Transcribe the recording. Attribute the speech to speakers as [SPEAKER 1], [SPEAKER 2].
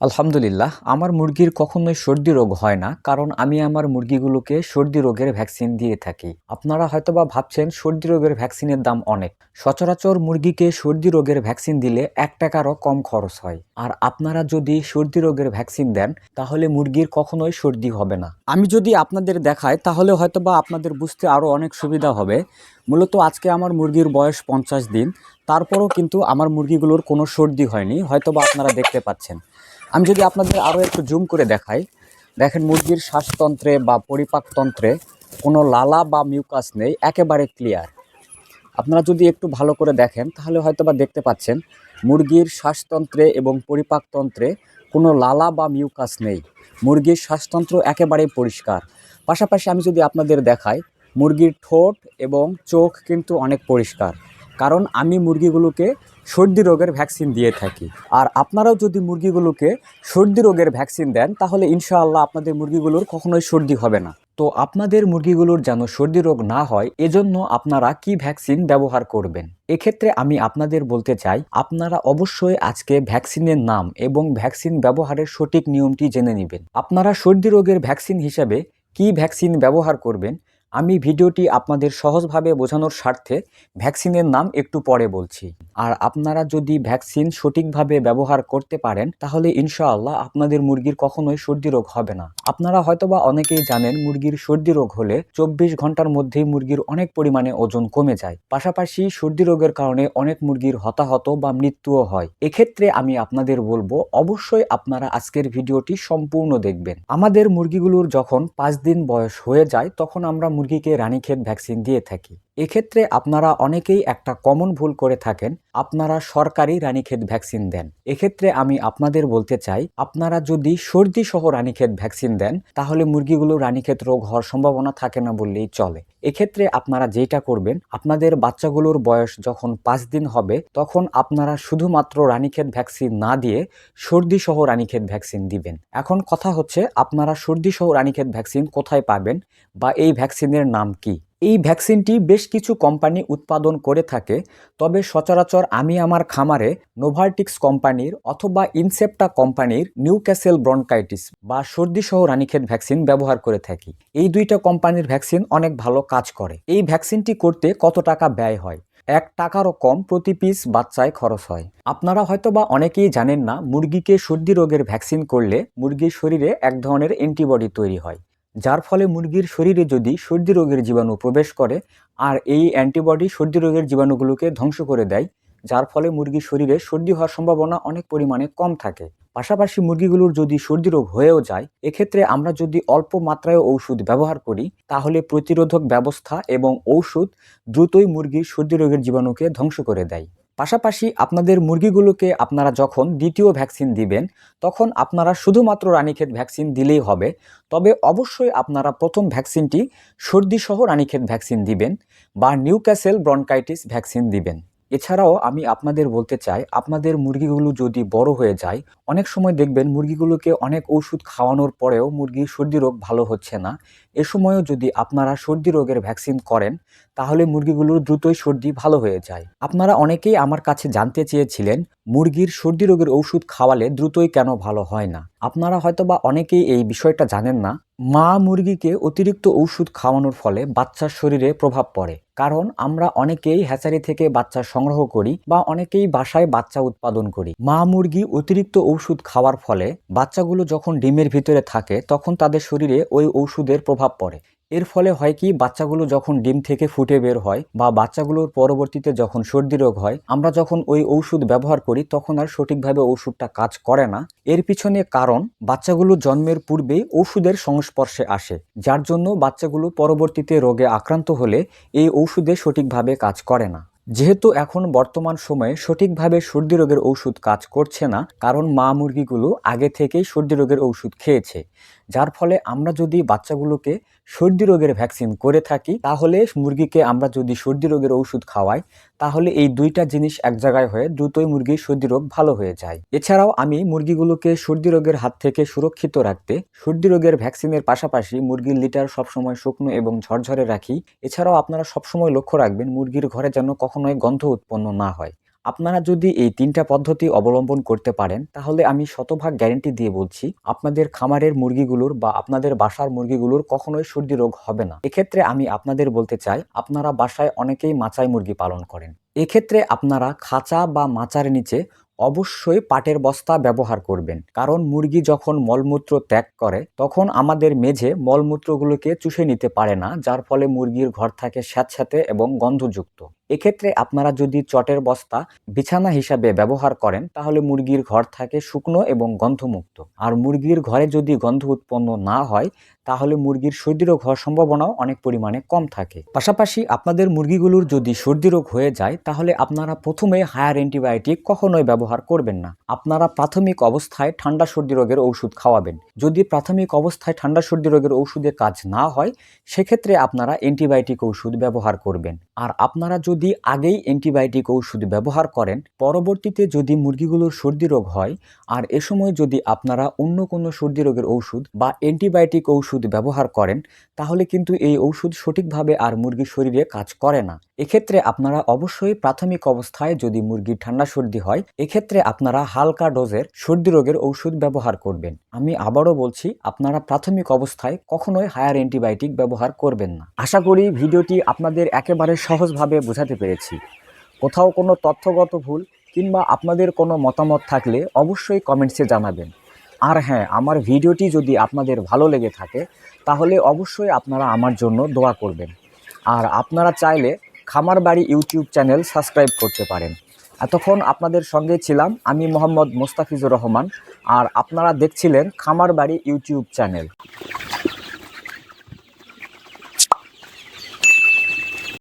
[SPEAKER 1] আলহামদুলিল্লাহ, আমার মুরগির কখনোই সর্দি রোগ হয় না, কারণ আমি আমার মুরগিগুলোকে সর্দি রোগের ভ্যাকসিন দিয়ে থাকি। আপনারা হয়তোবা ভাবছেন সর্দি রোগের ভ্যাকসিনের দাম অনেক। সচরাচর মুরগিকে সর্দি রোগের ভ্যাকসিন দিলে ১ টাকারও কম খরচ হয়। আর আপনারা যদি সর্দি রোগের ভ্যাকসিন দেন তাহলে মুরগির কখনোই সর্দি হবে না। আমি যদি আপনাদের দেখাই তাহলে হয়তোবা আপনাদের বুঝতে আরও অনেক সুবিধা হবে। মূলত আজকে আমার মুরগির বয়স 50 দিন, তারপরও কিন্তু আমার মুরগিগুলোর কোনো সর্দি হয়নি, হয়তোবা আপনারা দেখতে পাচ্ছেন। আমি যদি আপনাদের আরও একটু জুম করে দেখাই, দেখেন মুরগির শ্বাসতন্ত্রে বা পরিপাকতন্ত্রে কোনো লালা বা মিউকাস নেই, একেবারে ক্লিয়ার। আপনারা যদি একটু ভালো করে দেখেন তাহলে হয়তোবা দেখতে পাচ্ছেন মুরগির শ্বাসতন্ত্রে এবং পরিপাকতন্ত্রে কোনো লালা বা মিউকাস নেই। মুরগির শ্বাসতন্ত্র একেবারেই পরিষ্কার। পাশাপাশি আমি যদি আপনাদের দেখাই, মুরগির ঠোঁট এবং চোখ কিন্তু অনেক পরিষ্কার, কারণ আমি মুরগিগুলোকে সর্দি রোগের ভ্যাকসিন দিয়ে থাকি। আর আপনারাও যদি মুরগিগুলোকে সর্দি রোগের ভ্যাকসিন দেন তাহলে ইনশাআল্লাহ আপনাদের মুরগিগুলোর কখনোই সর্দি হবে না। তো আপনাদের মুরগিগুলোর যেন সর্দি রোগ না হয় এজন্য আপনারা কি ভ্যাকসিন ব্যবহার করবেন? এক্ষেত্রে আমি আপনাদের বলতে চাই, আপনারা অবশ্যই আজকে ভ্যাকসিনের নাম এবং ভ্যাকসিন ব্যবহারের সঠিক নিয়মটি জেনে নেবেন। আপনারা সর্দি রোগের ভ্যাকসিন হিসাবে কি ভ্যাকসিন ব্যবহার করবেন আমি ভিডিওটি আপনাদের সহজভাবে বোঝানোর স্বার্থে ভ্যাকসিনের নাম একটু পরে বলছি। আর আপনারা যদি ভ্যাকসিন সঠিকভাবে ব্যবহার করতে পারেন তাহলে ইনশাআল্লাহ আপনাদের মুরগির কখনোই সর্দি রোগ হবে না। আপনারা হয়তোবা অনেকেই জানেন মুরগির সর্দি রোগ হলে ২৪ ঘন্টার মধ্যেই মুরগির অনেক পরিমাণে ওজন কমে যায়। পাশাপাশি সর্দি রোগের কারণে অনেক মুরগির হতাহত বা মৃত্যুও হয়। এক্ষেত্রে আমি আপনাদের বলবো অবশ্যই আপনারা আজকের ভিডিওটি সম্পূর্ণ দেখবেন। আমাদের মুরগিগুলোর যখন ৫ দিন বয়স হয়ে যায় তখন আমরা মুরগিকে রানীক্ষেত ভ্যাকসিন দিয়ে থাকি। এক্ষেত্রে আপনারা অনেকেই একটা কমন ভুল করে থাকেন, আপনারা সরকারি রানীক্ষেত ভ্যাকসিন দেন। এক্ষেত্রে আমি আপনাদের বলতে চাই, আপনারা যদি সর্দি সহ রানীক্ষেত ভ্যাকসিন দেন তাহলে মুরগিগুলো রানীক্ষেত রোগ হওয়ার সম্ভাবনা থাকে না বললেই চলে। এক্ষেত্রে আপনারা যেটা করবেন, আপনাদের বাচ্চাগুলোর বয়স যখন ৫ দিন হবে তখন আপনারা শুধুমাত্র রানীক্ষেত ভ্যাকসিন না দিয়ে সর্দি সহ রানীক্ষেত ভ্যাকসিন দিবেন। এখন কথা হচ্ছে, আপনারা সর্দি সহ রানীক্ষেত ভ্যাকসিন কোথায় পাবেন বা এই ভ্যাকসিনের নাম কি? এই ভ্যাকসিনটি বেশ কিছু কোম্পানি উৎপাদন করে থাকে, তবে সচরাচর আমি আমার খামারে নোভার্টিক্স কোম্পানির অথবা ইনসেপ্টা কোম্পানির নিউক্যাসেল ব্রনকাইটিস বা সর্দি সহ রানীক্ষেত ভ্যাকসিন ব্যবহার করে থাকি। এই দুইটা কোম্পানির ভ্যাকসিন অনেক ভালো কাজ করে। এই ভ্যাকসিনটি করতে কত টাকা ব্যয় হয়? ১ টাকারও কম প্রতি পিস বাচ্চায় খরচ হয়। আপনারা হয়তোবা অনেকেই জানেন না, মুরগিকে সর্দি রোগের ভ্যাকসিন করলে মুরগির শরীরে এক ধরনের অ্যান্টিবডি তৈরি হয়, যার ফলে মুরগির শরীরে যদি সর্দি রোগের জীবাণু প্রবেশ করে আর এই অ্যান্টিবডি সর্দি রোগের জীবাণুগুলোকে ধ্বংস করে দেয়, যার ফলে মুরগির শরীরে সর্দি হওয়ার সম্ভাবনা অনেক পরিমাণে কম থাকে। পাশাপাশি মুরগিগুলোর যদি সর্দি রোগ হয়েও যায়, এক্ষেত্রে আমরা যদি অল্প মাত্রায় ঔষধ ব্যবহার করি তাহলে প্রতিরোধক ব্যবস্থা এবং ঔষধ দ্রুতই মুরগির সর্দি রোগের জীবাণুকে ধ্বংস করে দেয়। পাশাপাশি আপনাদের মুরগিগুলোকে আপনারা যখন দ্বিতীয় ভ্যাকসিন দিবেন তখন আপনারা শুধুমাত্র রানীক্ষেত ভ্যাকসিন দিলেই হবে, তবে অবশ্যই আপনারা প্রথম ভ্যাকসিনটি সর্দি সহ রানীক্ষেত ভ্যাকসিন দিবেন বা নিউক্যাসেল ব্রনকাইটিস ভ্যাকসিন দিবেন। এছাড়াও আমি আপনাদের বলতে চাই, আপনাদের মুরগিগুলো যদি বড় হয়ে যায়, অনেক সময় দেখবেন মুরগিগুলোকে অনেক ওষুধ খাওয়ানোর পরেও মুরগির সর্দি রোগ ভালো হচ্ছে না। এ সময়ও যদি আপনারা সর্দি রোগের ভ্যাকসিন করেন তাহলে মুরগিগুলোর দ্রুতই সর্দি ভালো হয়ে যায়। আপনারা অনেকেই আমার কাছে জানতে চেয়েছিলেন মুরগির সর্দি রোগের ওষুধ খাওয়ালে দ্রুতই কেন ভালো হয় না। আপনারা হয়তোবা অনেকেই এই বিষয়টা জানেন না, মা মুরগিকে অতিরিক্ত ঔষধ খাওয়ানোর ফলে বাচ্চার শরীরে প্রভাব পড়ে। কারণ আমরা অনেকেই হ্যাচারি থেকে বাচ্চা সংগ্রহ করি বা অনেকেই বাসায় বাচ্চা উৎপাদন করি। মা মুরগি অতিরিক্ত ঔষধ খাওয়ার ফলে বাচ্চাগুলো যখন ডিমের ভিতরে থাকে তখন তাদের শরীরে ওই ঔষধের প্রভাব পড়ে। এর ফলে হয় কি, বাচ্চাগুলো যখন ডিম থেকে ফুটে বের হয় বা বাচ্চাগুলোর পরবর্তীতে যখন সর্দি রোগ হয়, আমরা যখন ওই ঔষধ ব্যবহার করি তখন আর সঠিকভাবে ওষুধটা কাজ করে না। এর পিছনে কারণ, বাচ্চাগুলো জন্মের পূর্বেই ওষুধের সংস্পর্শে আসে, যার জন্য বাচ্চাগুলো পরবর্তীতে রোগে আক্রান্ত হলে এই ঔষধে সঠিকভাবে কাজ করে না। যেহেতু এখন বর্তমান সময়ে সঠিকভাবে সর্দি রোগের ওষুধ কাজ করছে না, কারণ মা মুরগিগুলো আগে থেকেই সর্দি রোগের ওষুধ খেয়েছে, যার ফলে আমরা যদি বাচ্চাগুলোকে সর্দি রোগের ভ্যাকসিন করে থাকি তাহলে মুরগিকে আমরা যদি সর্দি রোগের ওষুধ খাওয়াই তাহলে এই দুইটা জিনিস এক জায়গায় হয়ে দ্রুতই মুরগির সর্দি রোগ ভালো হয়ে যায়। এছাড়াও আমি মুরগিগুলোকে সর্দি রোগের হাত থেকে সুরক্ষিত রাখতে সর্দি রোগের ভ্যাকসিনের পাশাপাশি মুরগির লিটার সবসময় শুকনো এবং ঝরঝরে রাখি। এছাড়াও আপনারা সবসময় লক্ষ্য রাখবেন মুরগির ঘরে যেন কখনোই গন্ধ উৎপন্ন না হয়। আপনারা যদি এই ৩টা পদ্ধতি অবলম্বন করতে পারেন তাহলে আমি শতভাগ গ্যারান্টি দিয়ে বলছি আপনাদের খামারের মুরগিগুলোর বা আপনাদের বাসার মুরগিগুলোর কখনোই সর্দি রোগ হবে না। এক্ষেত্রে আমি আপনাদের বলতে চাই, আপনারা বাসায় অনেকেই মাচায় মুরগি পালন করেন। এক্ষেত্রে আপনারা খাঁচা বা মাচার নিচে অবশ্যই পাটের বস্তা ব্যবহার করবেন, কারণ মুরগি যখন মলমূত্র ত্যাগ করে তখন আমাদের মেঝে মলমূত্রগুলোকে চুষে নিতে পারে না, যার ফলে মুরগির ঘর থাকে স্যাঁতস্যাঁতে এবং গন্ধযুক্ত। এক্ষেত্রে আপনারা যদি চটের বস্তা বিছানা হিসাবে ব্যবহার করেন তাহলে মুরগির ঘর থাকে শুকনো এবং গন্ধমুক্ত। আর মুরগির ঘরে যদি গন্ধ উৎপন্ন না হয় তাহলে মুরগির সর্দি রোগ হওয়ার সম্ভাবনাও অনেক পরিমাণে কম থাকে। পাশাপাশি আপনাদের মুরগিগুলোর যদি সর্দি রোগ হয়ে যায় তাহলে আপনারা প্রথমে হায়ার অ্যান্টিবায়োটিক কখনোই ব্যবহার করবেন না। আপনারা প্রাথমিক অবস্থায় ঠান্ডা সর্দি রোগের ঔষধ খাওয়াবেন। যদি প্রাথমিক অবস্থায় ঠান্ডা সর্দি রোগের ঔষধে কাজ না হয় সেক্ষেত্রে আপনারা অ্যান্টিবায়োটিক ঔষধ ব্যবহার করবেন। আর আপনারা যদি আগেই অ্যান্টিবায়োটিক ঔষধ ব্যবহার করেন, পরবর্তীতে যদি মুরগিগুলোর সর্দি রোগ হয় আর এ সময় যদি আপনারা অন্য কোনো সর্দি রোগের ঔষধ বা অ্যান্টিবায়োটিক ঔষধ ব্যবহার করেন তাহলে কিন্তু এই ঔষধ সঠিকভাবে আর মুরগির শরীরে কাজ করে না। এক্ষেত্রে আপনারা অবশ্যই প্রাথমিক অবস্থায় যদি মুরগির ঠান্ডা সর্দি হয় এক্ষেত্রে আপনারা হালকা ডোজের সর্দি রোগের ঔষধ ব্যবহার করবেন। আমি আবারও বলছি, আপনারা প্রাথমিক অবস্থায় কখনোই হায়ার অ্যান্টিবায়োটিক ব্যবহার করবেন না। আশা করি ভিডিওটি আপনাদের একেবারে সহজভাবে বোঝাতে পেরেছি। কোথাও কোনো তথ্যগত ভুল কিংবা আপনাদের কোনো মতামত থাকলে অবশ্যই কমেন্টসে জানাবেন। আর হ্যাঁ, আমার ভিডিওটি যদি আপনাদের ভালো লেগে থাকে তাহলে অবশ্যই আপনারা আমার জন্য দোয়া করবেন। আর আপনারা চাইলে খামার বাড়ি ইউটিউব চ্যানেল সাবস্ক্রাইব করতে পারেন। এতক্ষণ আপনাদের সঙ্গে ছিলাম আমি মোহাম্মদ মোস্তাফিজুর রহমান, আর আপনারা দেখছিলেন খামার বাড়ি ইউটিউব চ্যানেল।